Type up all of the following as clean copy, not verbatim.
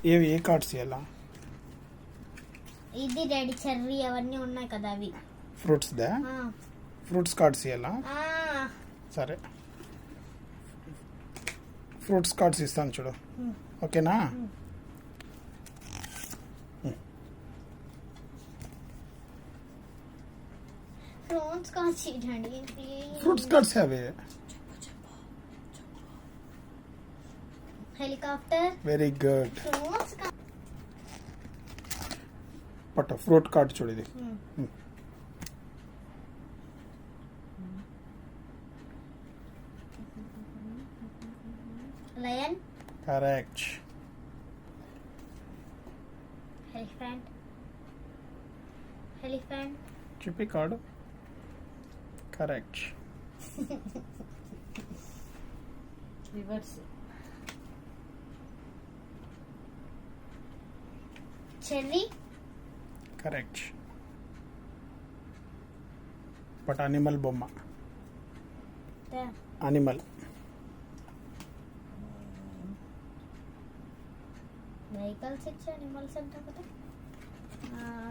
ఏ cards ఇవ్వాలా? ఇది red cherry అవన్నీ ఉన్నాయి కదా అవి. ఫ్రూట్స్ దా? ఫ్రూట్స్ కార్డ్స్ ఇవ్వాలా? సరే, ఫ్రూట్స్ కార్డ్స్ ఇస్తాను చూడు. ఓకేనా? ఫ్రూట్స్ కార్డ్స్ ఇవ్వండి. ఫ్రూట్స్ కార్డ్స్ అవే. హెలికాప్టర్. Very good. ఫ్రూట్స్ పట్ట ఫ్రూట్ కార్డ్ చూడు ఇది. లయన్. కరెక్ట్. ఎలిఫెంట్. ఎలిఫెంట్. చూపి card. Correct. Reverse. Cherry. Correct. But animal బొమ్మ. అనిమల్. వెహికల్స్ ఇచ్చి అనిమల్స్ అంటారు కదా.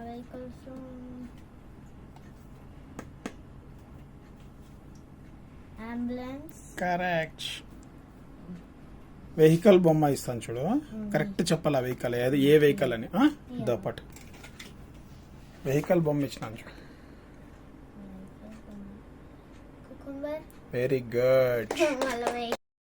వెహికల్స్. అంబులెన్స్. కరెక్ట్. వెహికల్ బొమ్మ ఇస్తాను చూడు. కరెక్ట్ చెప్పాలి ఆ వెహికల్ అది ఏ వెహికల్ అని. దోపట్ వెహికల్ బొమ్మ ఇచ్చినాను చూడు. Very good.